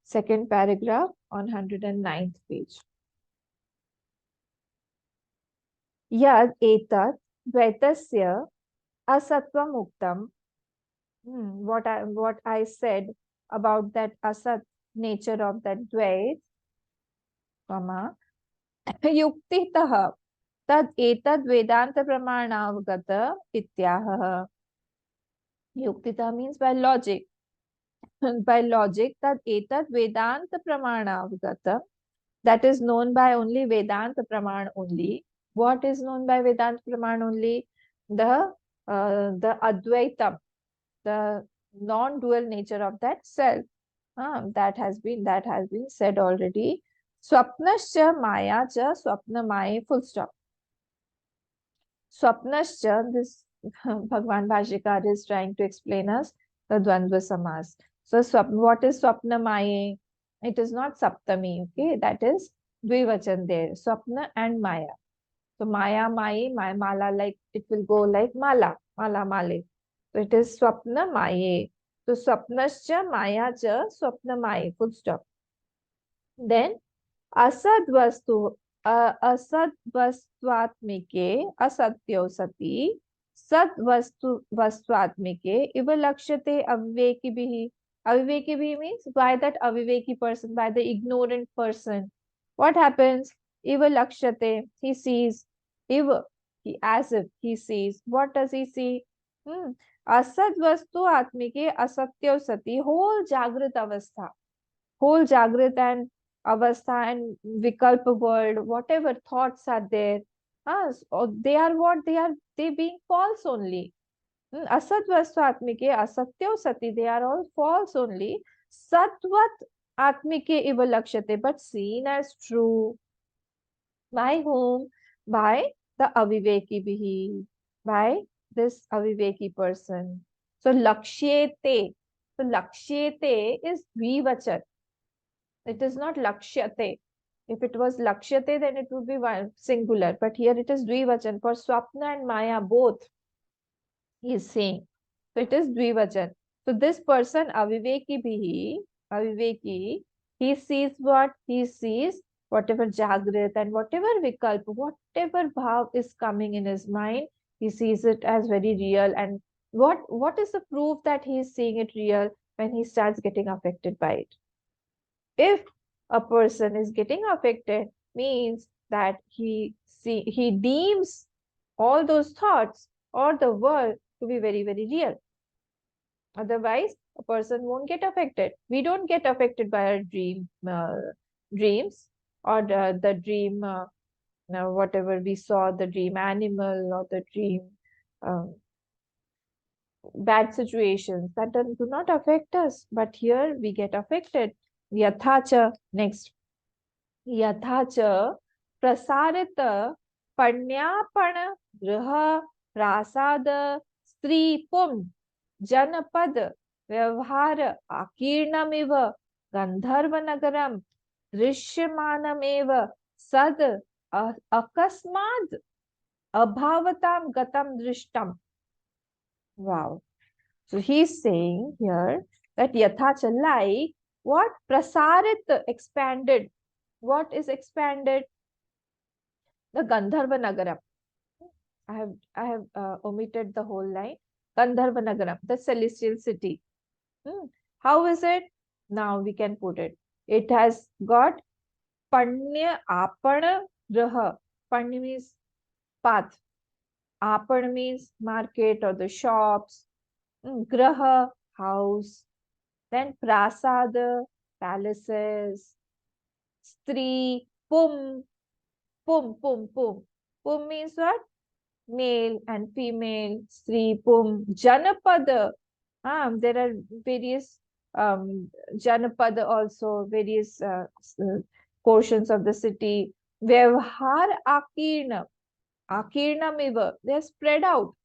Second paragraph on 109th page. Yad etat Vaitathya asatvam uktam. What I said about that asat nature of that Dvait, yukti taha. tad etad Vedanta pramanavagata ityahah. Yuktita means by logic. By logic, tad etad Vedanta pramanavagata, that is known by only Vedanta Praman only. What is known by Vedanta Praman only? The Advaitam, the non-dual nature of that self. That has been said already. Swapnascha Maya cha Swapna Maya, full stop. Swapnascha, this Bhagwan Bhashikar is trying to explain us the Dvandva Samas. So what is Swapna Maya? It is not Saptami, okay? That is Dvivachan there. Swapna and Maya. So Maya, Maya, Maya, Mala, like it will go like Mala, Mala, Male. So it is Swapna Maya. So Swapnascha Maya cha Swapna Maya, full stop. Then Asad वस्तु असद वस्तुआत्मिके असत्यो सति सद वस्तु वस्तुआत्मिके इव लक्ष्यते अविवेकिभिः. Avivekibi means by that aviveki person, by the ignorant person. What happens? Iva lakshate, he sees. Iva, as if he sees. What does he see? Asad vastu atmike asatyo sati, whole Jagrat avastha, whole Jagrat and avastha and vikalpa world, whatever thoughts are there, they are what they are, they being false only. Asat vastu atmike asatyo sati, they are all false only. Satvat atmike iva lakshate, but seen as true. By whom? By the aviveki bihi, by this aviveki person. So lakshyete. So lakshyete is dvivachan. It is not lakshyate. If it was lakshyate, then it would be one singular. But here it is dvivachan. For swapna and maya both, he is saying. So it is dvivachan. So this person, aviveki bihi, aviveki, he sees what? He sees whatever jagrat and whatever vikalpa, whatever bhav is coming in his mind, he sees it as very real. And what is the proof that he is seeing it real? When he starts getting affected by it. If a person is getting affected, means that he deems all those thoughts or the world to be very, very real. Otherwise, a person won't get affected. We don't get affected by our dreams or the dream, whatever we saw, the dream animal or the dream bad situations that do not affect us. But here we get affected. Yathacha, next. Yathacha prasarita panyapana graha prasada stri pum janapad vyavhar akirnamiva gandharvanagaram drishyamanev sad akasmad abhavatam gatam drishtam. Wow. So he's saying here that yathacha, like what? Prasarit, expanded. What is expanded? The Gandharva Nagaram. I have omitted the whole line. Gandharva Nagaram, the celestial city. How is it? Now we can put it. It has got Panya Apana Graha. Panya means path. Apana means market or the shops. Graha, house. Then Prasada, palaces. Stri, Pum, Pum, Pum, Pum. Pum means what? Male and female. Stri, Pum. Janapada. There are various Janapada also, various portions of the city. Vyavhar Akirna. Akirna Miva. They are spread out.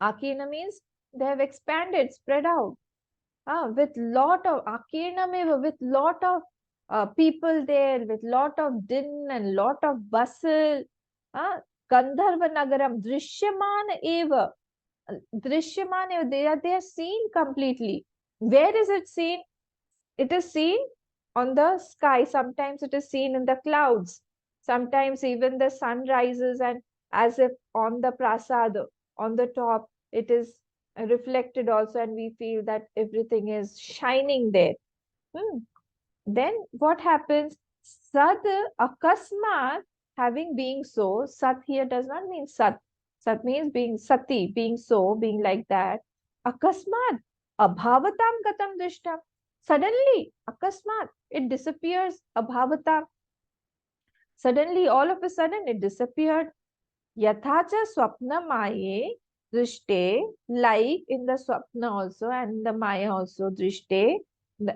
Akirna means they have expanded, spread out. With lot of Akirna Miva, with lot of people there, with lot of din and lot of bustle. Gandharva Nagaram, Drishyaman Eva. Drishyaman Eva, they are seen completely. Where is it seen? It is seen on the sky. Sometimes it is seen in the clouds. Sometimes even the sun rises and as if on the prasad, on the top, it is reflected also, and we feel that everything is shining there. Then what happens? Sad akasmat having, being so. Sat here does not mean sat. Sat means being sati, being so, being like that. Akasmat, abhavatam gatam drishtam. Suddenly, akasmat, it disappears. Abhavatam. Suddenly, all of a sudden, it disappeared. Yathacha swapna maye drishte, like in the swapna also and the maya also drishte,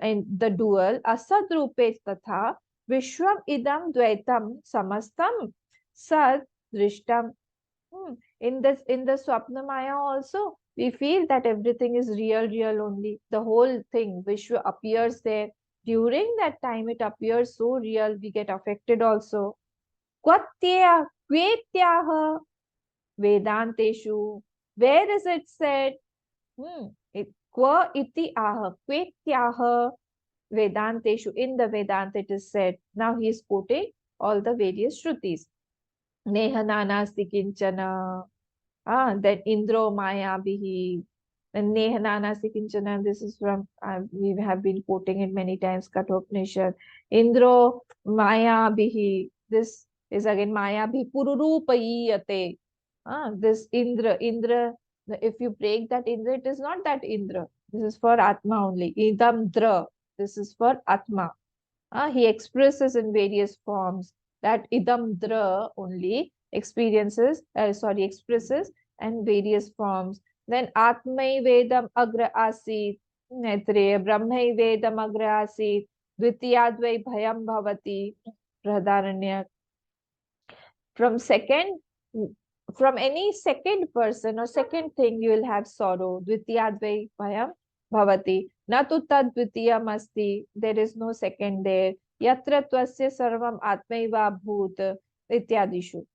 in the dual, asad rupe tatha, vishwam idam dvaitam samastam, sad drishtam. In the swapna maya also, we feel that everything is real only. The whole thing, Vishwa appears there. During that time, it appears so real, we get affected also. Kvatya, kvetyaha, Vedanteshu. Where is it said? Kwa iti aha, kvetyaha, Vedanteshu. In the Vedanta it is said. Now he is quoting all the various Shrutis. Neha nanasti kinchana. Then Indro Maya Bihi. And Neha nanasti kinchana. This is from, we have been quoting it many times, Kathopanishad. Indro Maya Bihi. This is again Maya Bhi Pururupayate. This Indra, if you break that Indra, it is not that Indra. This is for Atma only. Idam Dra. This is for Atma. He expresses in various forms that Idam Dra only expresses and various forms. Then Atmai Vedam Agra Asit, Netre, Brahmai Vedam Agra Asit, Dvitiyadvai Bhayam Bhavati, Pradaranyak. From second, from any second person or second thing, you will have sorrow. Dvitiyadvai Bhayam Bhavati. Na tu tad dvitiyam asti. There is no second there. Yatra tvasya sarvam atmaiva bhut ityadishu.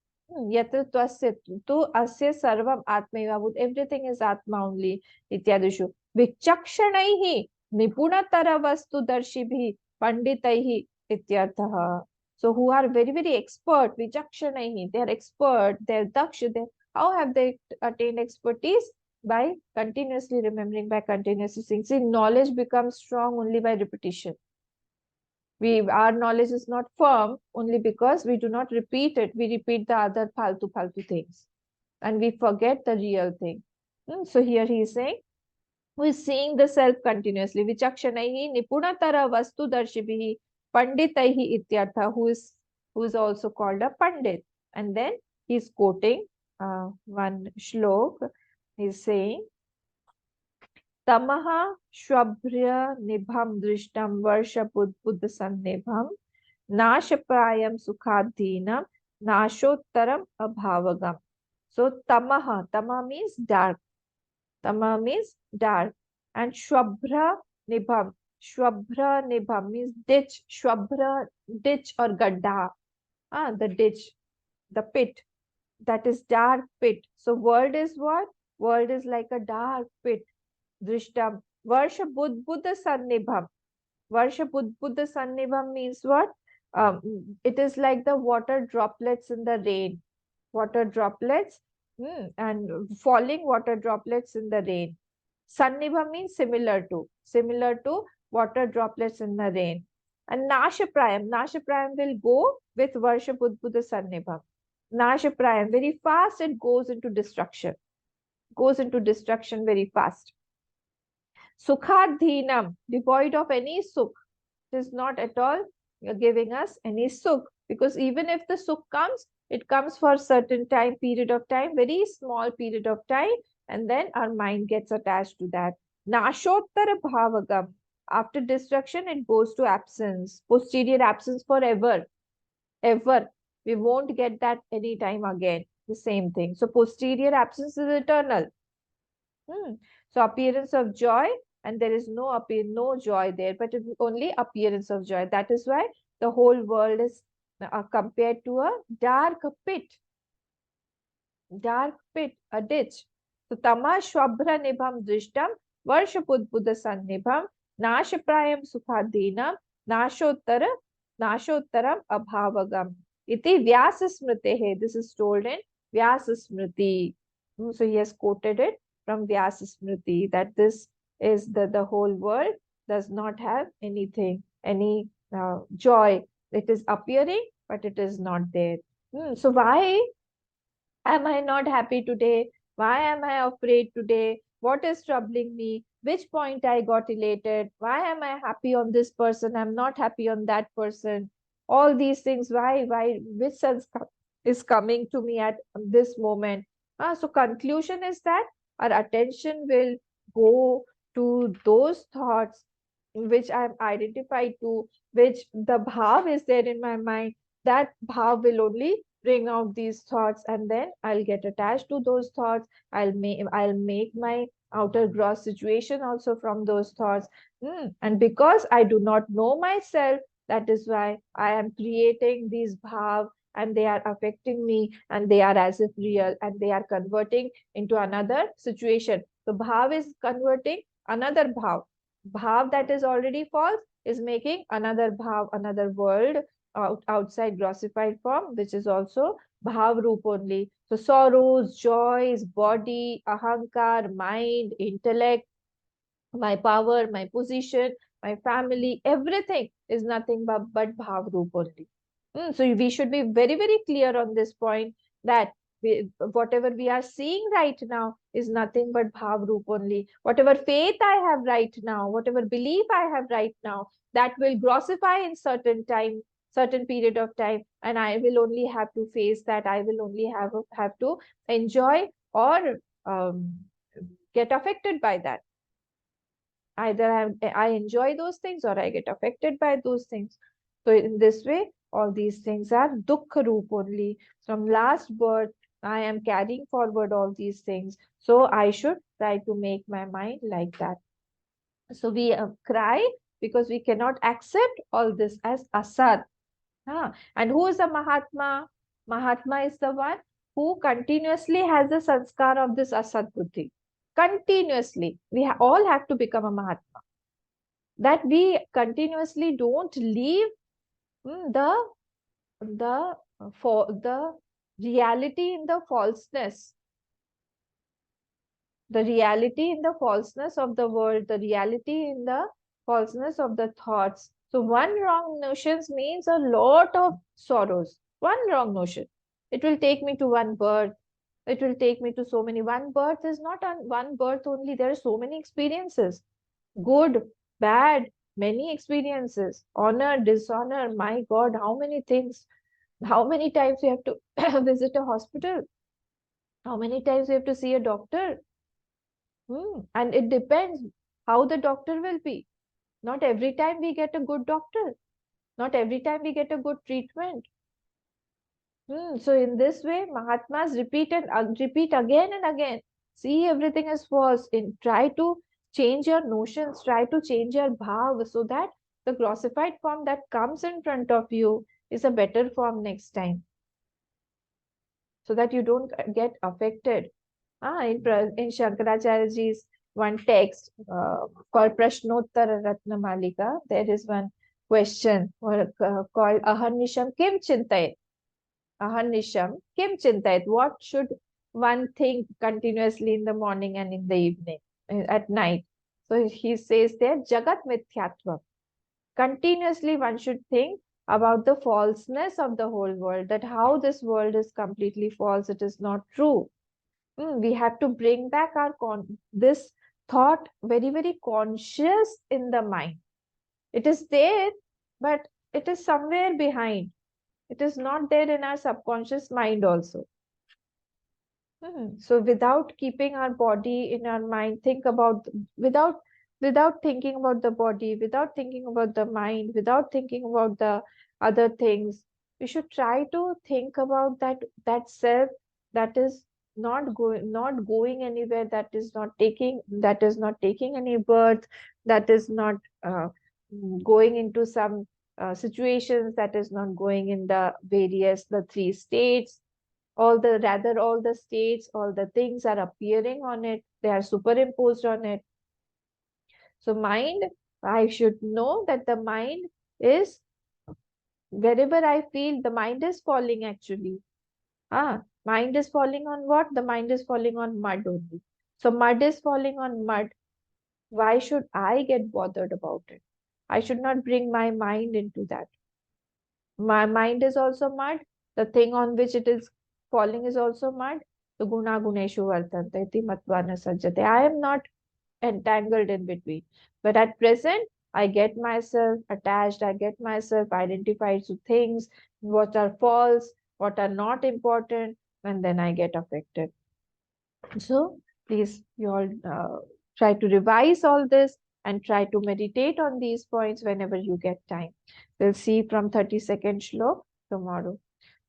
Yatra tvasya tu asya sarvam atmaiva bhut. Everything is atma only. Ityadishu. Vichakshanaihi nipunatara vastu darshibhi panditaihi ityarthaha. So who are very expert, vichakshanahi, they are expert, they are daksha. How have they attained expertise? By continuously remembering, by continuously seeing. See, knowledge becomes strong only by repetition. Our knowledge is not firm only because we do not repeat it. We repeat the other faltu things. And we forget the real thing. So here he is saying, who is seeing the self continuously. Vichakshanaihi nipunatara vastu darshibhihi panditaihi ityartha, who is also called a pandit. And then he's quoting one shlok. He's saying, Tamaha shwabhya nibham drishtam varsha buddha sannibham nashaprayam sukhadhinam nashottaram abhavagam. So tamaha, tama means dark. Tama means dark. And Shwabhra Nibham. Shwabhra Nibham means ditch. Shwabhra, ditch or gadda. The ditch, the pit. That is dark pit. So world is what? World is like a dark pit. Drishtam. Varsha Buddha Sannibham. Varsha Buddha Sannibham means what? It is like the water droplets in the rain. Water droplets and falling water droplets in the rain. Sannibha means similar to water droplets in the rain. And Nashaprayam will go with Varsha Buddha Sannibha. Nashaprayam, very fast it goes into destruction. Very fast. Sukhadhinam, devoid of any sukh. It is not at all giving us any sukh. Because even if the sukh comes, it comes for a certain period of time, very small period of time, and then our mind gets attached to that. Nashottara bhavagam. After destruction, it goes to absence, posterior absence forever. Ever. We won't get that any time again. The same thing. So posterior absence is eternal. So appearance of joy, and there is no joy there, but it is only appearance of joy. That is why the whole world is compared to a dark pit, a ditch. So tama shwabhra nibham drishtam varsha buddha sannibham nashaprayam sukhadhinam nashottaram abhavagam iti vyasa smritehe. This is told in Vyasa Smriti. So he has quoted it from Vyasa Smriti, that this is the whole world does not have anything, any joy. It is appearing, but it is not there. So why am I not happy today? Why am I afraid today? What is troubling me? Which point I got elated? Why am I happy on this person? I'm not happy on that person. All these things, which sense is coming to me at this moment? So conclusion is that our attention will go to those thoughts which I'm identified to, which the bhav is there in my mind. That bhav will only bring out these thoughts, and then I'll get attached to those thoughts. I'll make my outer gross situation also from those thoughts. And because I do not know myself, that is why I am creating these bhav, and they are affecting me, and they are as if real, and they are converting into another situation. So bhav is converting another bhav. Bhav that is already false is making another bhav, another world outside grossified form, which is also bhav roop only. So sorrows, joys, body, ahankar, mind, intellect, my power, my position, my family, everything is nothing but bhav roop only. So we should be very, very clear on this point that whatever we are seeing right now is nothing but bhav roop only. Whatever faith I have right now, whatever belief I have right now, that will grossify in certain time, certain period of time, and I will only have to face that. I will only have to enjoy or get affected by that. Either I enjoy those things or I get affected by those things. So in this way, all these things are dukkha roop only. From last birth, I am carrying forward all these things. So I should try to make my mind like that. So we cry because we cannot accept all this as asat. And who is a Mahatma? Mahatma is the one who continuously has the sanskar of this asat buddhi. Continuously. We all have to become a Mahatma, that we continuously don't leave the reality in the falseness, the reality in the falseness of the world, the reality in the falseness of the thoughts. So one wrong notion means a lot of sorrows. One wrong notion, it will take me to one birth, it will take me to so many. One birth is not one birth only, there are so many experiences, good, bad, many experiences, honor, dishonor. My God, how many things, how many times you have to visit a hospital, how many times you have to see a doctor. And it depends how the doctor will be. Not every time we get a good doctor, not every time we get a good treatment. So in this way, Mahatmas repeat and repeat again and again. See, everything is false. Try to change your notions, try to change your bhav, so that the grossified form that comes in front of you is a better form next time, so that you don't get affected. In Shankaracharyaji's one text called Prashnottara Ratnamalika, there is one question called Aharnisham Kim Chintayat. Aharnisham Kim Chintayat. What should one think continuously in the morning and in the evening, at night? So he says there, Jagat Mithyatvam. Continuously one should think about the falseness of the whole world, that how this world is completely false, it is not true. We have to bring back this thought very, very conscious in the mind. It is there, but it is somewhere behind. It is not there in our subconscious mind also. So without keeping our body in our mind, think about without thinking about the body, without thinking about the mind, without thinking about the other things, we should try to think about that self that is not going anywhere, that is not taking any birth, that is not going into some situations, that is not going in the three states, all the states, all the things are appearing on it, they are superimposed on it. So mind, I should know that the mind is, wherever I feel the mind is falling actually. Mind is falling on what? The mind is falling on mud only. So mud is falling on mud. Why should I get bothered about it? I should not bring my mind into that. My mind is also mud. The thing on which it is falling is also mud. So guna guneshu vartante iti matva na sajjate. I am not entangled in between. But at present, I get myself attached, I get myself identified to things, what are false, what are not important, and then I get affected. So please, you all try to revise all this and try to meditate on these points whenever you get time. We'll see from 32nd Shlok tomorrow.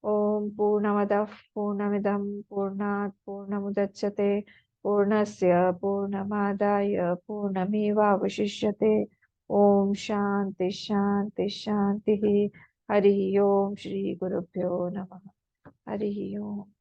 Om Purnamadav Purnamidam Purnat Purnamudachyate Purnasya Purnamadaya Purnameva Vashishyate. Om Shanti Shanti Shanti. Hari Om Shri Gurubhyo Namaha. Hari Om.